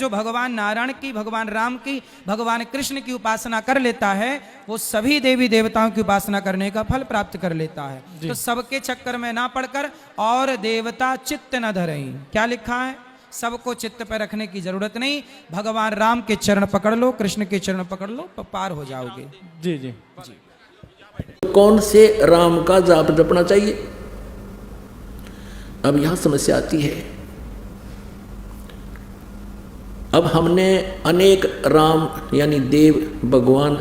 जो भगवान नारायण की, भगवान राम की, भगवान कृष्ण की उपासना कर लेता है वो सभी देवी देवताओं की उपासना करने का फल प्राप्त कर लेता है। तो सबके चक्कर में ना पड़कर और देवता चित्त न धरें, क्या लिखा है, सबको चित्त पर रखने की जरूरत नहीं। भगवान राम के चरण पकड़ लो, कृष्ण के चरण पकड़ लो, पार हो जाओगे। जी जी जी। कौन से राम का जाप जपना चाहिए, अब यहां समस्या आती है। अब हमने अनेक राम यानी देव भगवान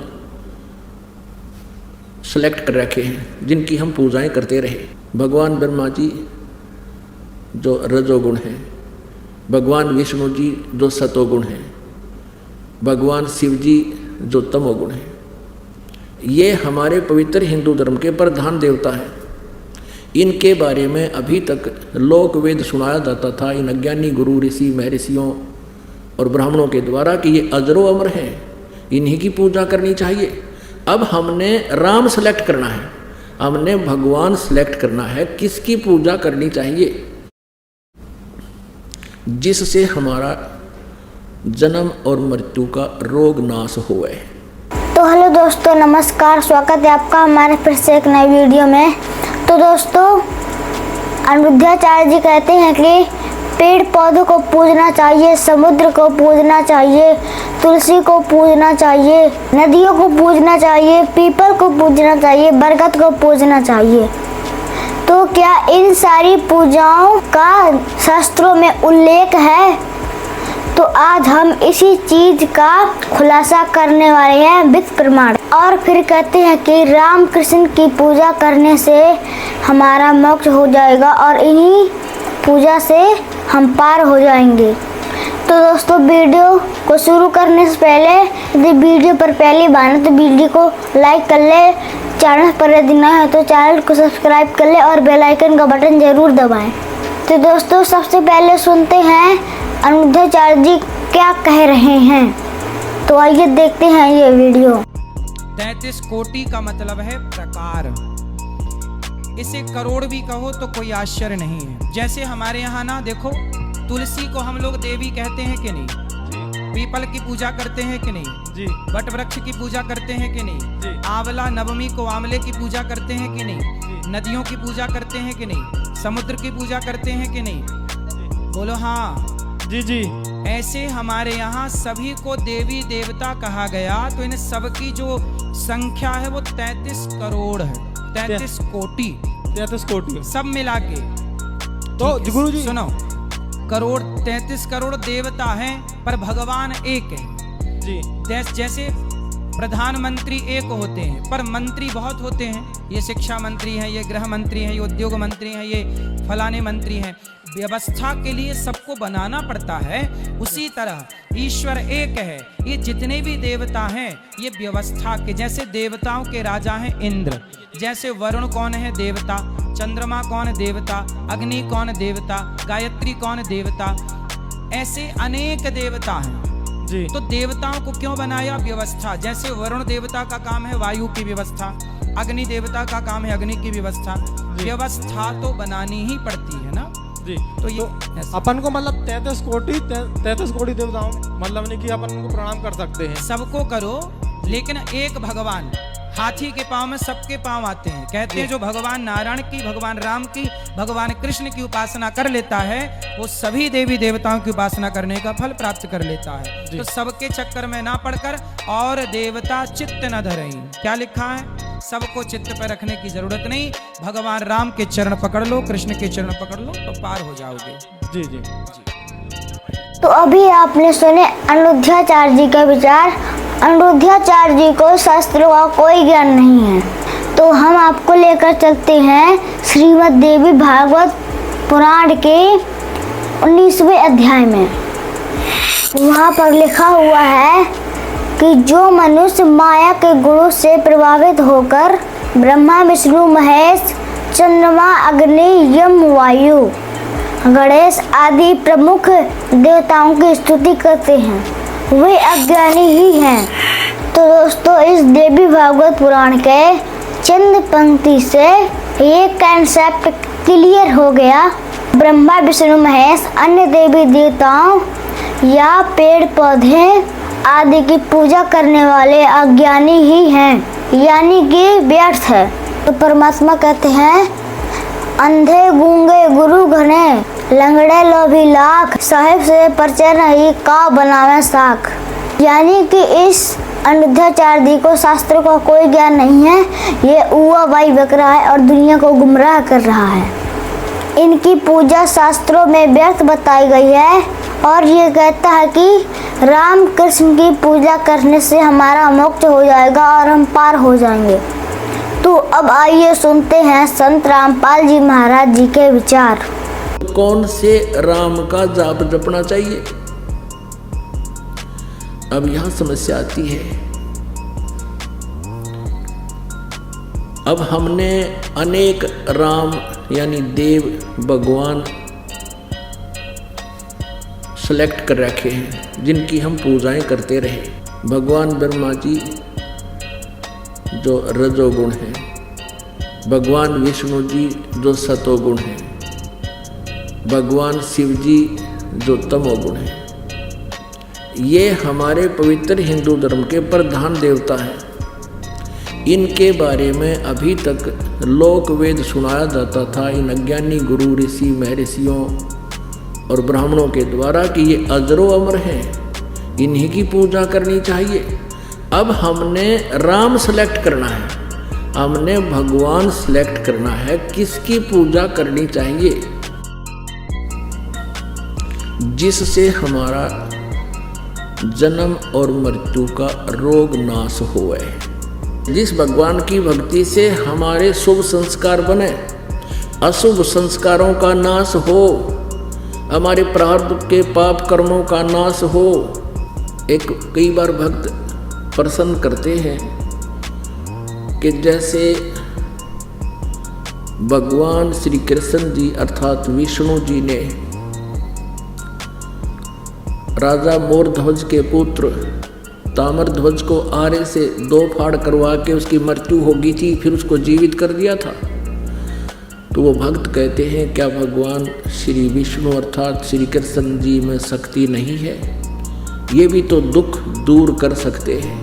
सेलेक्ट कर रखे हैं जिनकी हम पूजाएं करते रहे। भगवान ब्रह्मा जी जो रजोगुण हैं, भगवान विष्णु जी जो सतोगुण हैं, भगवान शिव जी जो तमोगुण हैं। ये हमारे पवित्र हिंदू धर्म के प्रधान देवता हैं। इनके बारे में अभी तक लोक वेद सुनाया जाता था इन अज्ञानी गुरु ऋषि महर्षियों और ब्राह्मणों के द्वारा कि ये अजरो अमर हैं, इन्हीं की पूजा करनी चाहिए। अब हमने राम सेलेक्ट करना है, हमने भगवान सेलेक्ट करना है, किसकी पूजा करनी चाहिए जिससे हमारा जन्म और मृत्यु का रोग नाश होए। तो हेलो दोस्तों, नमस्कार, स्वागत है आपका हमारे फिर से एक नई वीडियो में। तो दोस्तों, अनिरुद्धाचार्य जी कहते हैं कि पेड़ पौधों को पूजना चाहिए, समुद्र को पूजना चाहिए, तुलसी को पूजना चाहिए, नदियों को पूजना चाहिए, पीपल को पूजना चाहिए, बरगद को पूजना चाहिए। तो क्या इन सारी पूजाओं का शास्त्रों में उल्लेख है? तो आज हम इसी चीज का खुलासा करने वाले हैं विद प्रमाण। और फिर कहते हैं कि राम कृष्ण की पूजा करने से हमारा मोक्ष हो जाएगा और इन्हीं पूजा से हम पार हो जाएंगे। तो दोस्तों, वीडियो को शुरू करने से पहले यदि वीडियो पर पहली बार है तो वीडियो को लाइक कर ले, चैनल पर यदि नया है तो चैनल को सब्सक्राइब कर ले और बेल आइकन का बटन जरूर दबाएं। तो दोस्तों, सबसे पहले सुनते हैं अनिरुद्धाचार्य जी क्या कह रहे हैं। तो आइए देखते हैं ये वीडियो। 33 कोटि का मतलब है प्रकार, इसे करोड़ भी कहो तो कोई आश्चर्य नहीं है। जैसे हमारे यहाँ ना देखो, तुलसी को हम लोग देवी कहते हैं कि नहीं, पीपल की पूजा करते हैं कि नहीं जी, वट वृक्ष की पूजा करते हैं कि नहीं जी, आंवला नवमी को आंवले की पूजा करते हैं कि नहीं जी, नदियों की पूजा करते हैं कि नहीं, समुद्र की पूजा करते हैं कि नहीं, बोलो हाँ जी जी। ऐसे हमारे यहाँ सभी को देवी देवता कहा गया। तो इन सबकी जो संख्या है वो 33 करोड़ है, 33 कोटि, 33 कोटि सब मिला के। तो गुरु जी सुनो, करोड़ 33 करोड़ देवता हैं पर भगवान एक है जी। जैसे प्रधानमंत्री एक होते हैं पर मंत्री बहुत होते हैं, ये शिक्षा मंत्री हैं, ये गृह मंत्री हैं, ये उद्योग मंत्री हैं, ये फलाने मंत्री हैं। व्यवस्था के लिए सबको बनाना पड़ता है। उसी तरह ईश्वर एक है, ये जितने भी देवता हैं ये व्यवस्था के, जैसे देवताओं के राजा हैं इंद्र, जैसे वरुण कौन है देवता, चंद्रमा कौन देवता, अग्नि कौन देवता, गायत्री कौन देवता, ऐसे अनेक देवता हैं जी। तो देवताओं को क्यों बनाया? व्यवस्था। जैसे वरुण देवता का काम है वायु की व्यवस्था, अग्नि देवता का काम है अग्नि की व्यवस्था। व्यवस्था तो बनानी ही पड़ती है ना जी। तो ये अपन को मतलब 33 कोटि देवताओं मतलब नहीं कि अपन उनको प्रणाम कर सकते हैं, सबको करो, लेकिन एक भगवान, हाथी के पांव में सबके पांव आते हैं। कहते हैं जो भगवान नारायण की, भगवान राम की, भगवान कृष्ण की उपासना कर लेता है वो सभी देवी देवताओं की उपासना करने का फल प्राप्त कर लेता है। तो सबके चक्कर में ना पड़कर और देवता चित्त न धरें, क्या लिखा है, सबको चित्त पर रखने की जरूरत नहीं। भगवान राम के चरण पकड़ लो, कृष्ण के चरण पकड़ लो तो पार हो जाओगे। जी जी। तो अभी आपने सुने अनिरुद्धाचार्य जी का विचार। अनिरुद्धाचार्य जी को शास्त्रों का कोई ज्ञान नहीं है। तो हम आपको लेकर चलते हैं श्रीमद् देवी भागवत पुराण के 19वें अध्याय में। वहाँ पर लिखा हुआ है कि जो मनुष्य माया के गुणों से प्रभावित होकर ब्रह्मा विष्णु महेश चंद्रमा अग्नि यम वायु गणेश आदि प्रमुख देवताओं की स्तुति करते हैं वे अज्ञानी ही हैं। तो दोस्तों, इस देवी भागवत पुराण के चंद पंक्ति से ये कंसेप्ट क्लियर हो गया। ब्रह्मा विष्णु महेश अन्य देवी देवताओं या पेड़ पौधे आदि की पूजा करने वाले अज्ञानी ही हैं, यानी कि व्यर्थ है। तो परमात्मा कहते हैं, अंधे गूंगे गुरु घने, लंगड़े लोभी लाख, साहिब से परिचय नहीं का बनावे साख। यानी कि इस अंधाचारदी को शास्त्रों का कोई ज्ञान नहीं है, ये उआ बाई बक रहा है और दुनिया को गुमराह कर रहा है। इनकी पूजा शास्त्रों में व्यर्थ बताई गई है और ये कहता है कि राम कृष्ण की पूजा करने से हमारा मोक्ष हो जाएगा और हम पार हो जाएंगे। तो अब आइए सुनते हैं संत रामपाल जी महाराज जी के विचार। कौन से राम का जाप जपना चाहिए? अब यहां समस्या आती है। अब हमने अनेक राम यानी देव भगवान सेलेक्ट कर रखे हैं, जिनकी हम पूजाएं करते रहे। भगवान ब्रह्मा जी जो रजोगुण हैं, भगवान विष्णु जी जो सतोगुण हैं, भगवान शिव जी जो तमोगुण हैं। ये हमारे पवित्र हिंदू धर्म के प्रधान देवता हैं। इनके बारे में अभी तक लोक वेद सुनाया जाता था इन अज्ञानी गुरु ऋषि महर्षियों और ब्राह्मणों के द्वारा कि ये अजरो अमर हैं, इन्हीं की पूजा करनी चाहिए। अब हमने राम सेलेक्ट करना है, हमने भगवान सेलेक्ट करना है, किसकी पूजा करनी चाहिए जिससे हमारा जन्म और मृत्यु का रोग नाश होए, जिस भगवान की भक्ति से हमारे शुभ संस्कार बने, अशुभ संस्कारों का नाश हो, हमारे प्रारब्ध के पाप कर्मों का नाश हो। कई बार भक्त प्रसन्न करते हैं कि जैसे भगवान श्री कृष्ण जी अर्थात विष्णु जी ने राजा मोरध्वज के पुत्र ताम्रध्वज को आरे से 2 फाड़ करवा के उसकी मृत्यु हो गई थी, फिर उसको जीवित कर दिया था। तो वो भक्त कहते हैं, क्या भगवान श्री विष्णु अर्थात श्री कृष्ण जी में शक्ति नहीं है? ये भी तो दुख दूर कर सकते हैं।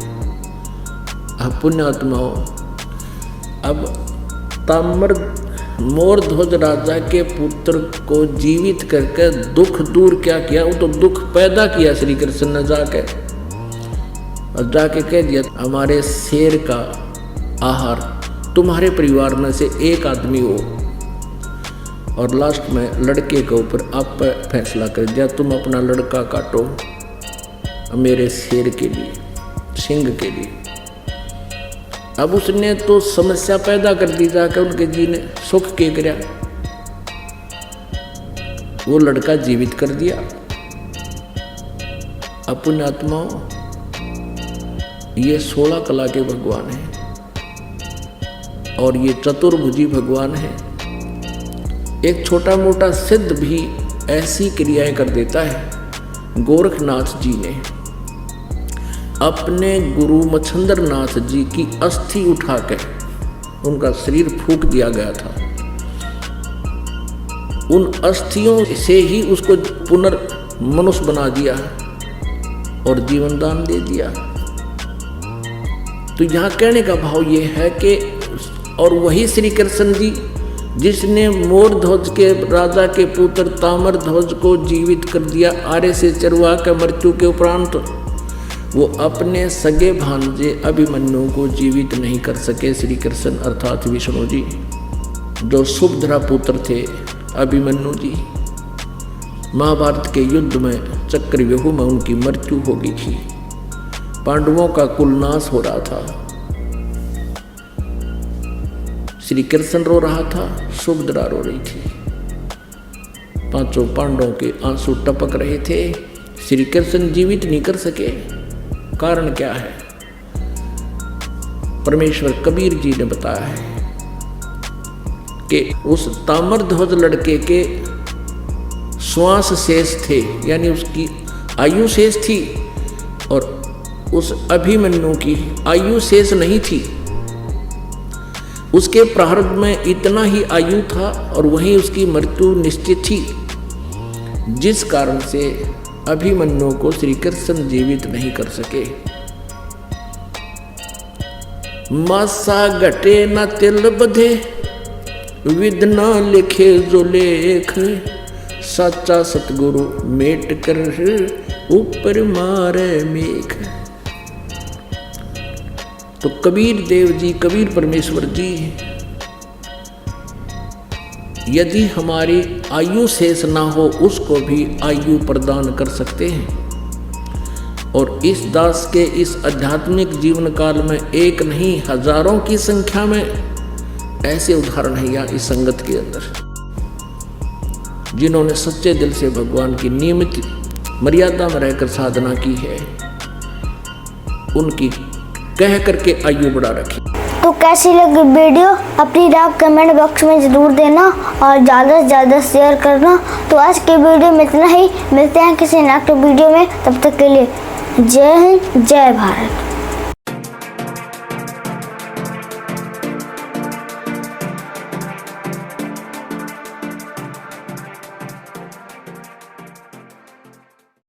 अब पुण्यात्माओं, अब मोरध्वज राजा के पुत्र को जीवित करके दुख दूर क्या किया? वो तो दुख पैदा किया श्री कृष्ण ने जाके, और जाके कह दिया हमारे शेर का आहार तुम्हारे परिवार में से एक आदमी हो। और लास्ट में लड़के के ऊपर आप फैसला कर दिया, तुम अपना लड़का काटो मेरे शेर के लिए, सिंह के लिए। अब उसने तो समस्या पैदा कर दी जाकर, उनके जी ने सुख के कराया, वो लड़का जीवित कर दिया। अपने आत्माओं, ये 16 कला के भगवान हैं और ये चतुर्भुजी भगवान है। एक छोटा मोटा सिद्ध भी ऐसी क्रियाएं कर देता है। गोरखनाथ जी ने अपने गुरु मच्छंदर नाथ जी की अस्थि उठाकर उनका शरीर फूंक दिया गया था, उन अस्थियों से ही उसको पुनर्मनुष्य बना दिया और जीवन दान दे दिया। तो यहाँ कहने का भाव ये है कि और वही श्री कृष्ण जी जिसने मोरध्वज के राजा के पुत्र ताम्रध्वज को जीवित कर दिया आरे से चरवा कर मृत्यु के उपरांत, वो अपने सगे भांजे अभिमन्यु को जीवित नहीं कर सके। श्री कृष्ण अर्थात विष्णु जी जो सुभद्रा पुत्र थे अभिमन्यु जी, महाभारत के युद्ध में चक्रव्यूह में उनकी मृत्यु हो गई थी। पांडवों का कुल नाश हो रहा था, श्री कृष्ण रो रहा था, सुभद्रा रो रही थी, 5 पांडवों के आंसू टपक रहे थे। श्री कृष्ण जीवित नहीं कर सके, कारण क्या है? परमेश्वर कबीर जी ने बताया है कि उस ताम्रध्वज लड़के के श्वास शेष थे, यानी उसकी आयु शेष थी, और उस अभिमन्यु की आयु शेष नहीं थी। उसके प्रारब्ध में इतना ही आयु था और वहीं उसकी मृत्यु निश्चित थी, जिस कारण से अभिमन्यु को श्री कृष्ण जीवित नहीं कर सके। मासा घटे न तिल बधे, विद न लिखे जो लेख, सच्चा सतगुरु मेट कर ऊपर मारे मेघ। तो कबीर देव जी, कबीर परमेश्वर जी यदि हमारी आयु शेष ना हो उसको भी आयु प्रदान कर सकते हैं। और इस दास के इस आध्यात्मिक जीवन काल में एक नहीं हजारों की संख्या में ऐसे उदाहरण है यहाँ इस संगत के अंदर, जिन्होंने सच्चे दिल से भगवान की नियमित मर्यादा में रहकर साधना की है, उनकी कह करके आयु बढ़ा रखी। तो कैसी लगी वीडियो अपनी राय कमेंट बॉक्स में जरूर देना और ज़्यादा से ज़्यादा शेयर करना। तो आज के वीडियो में इतना ही, मिलते हैं किसी नेक्स्ट वीडियो में, तब तक के लिए जय हिंद, जय भारत।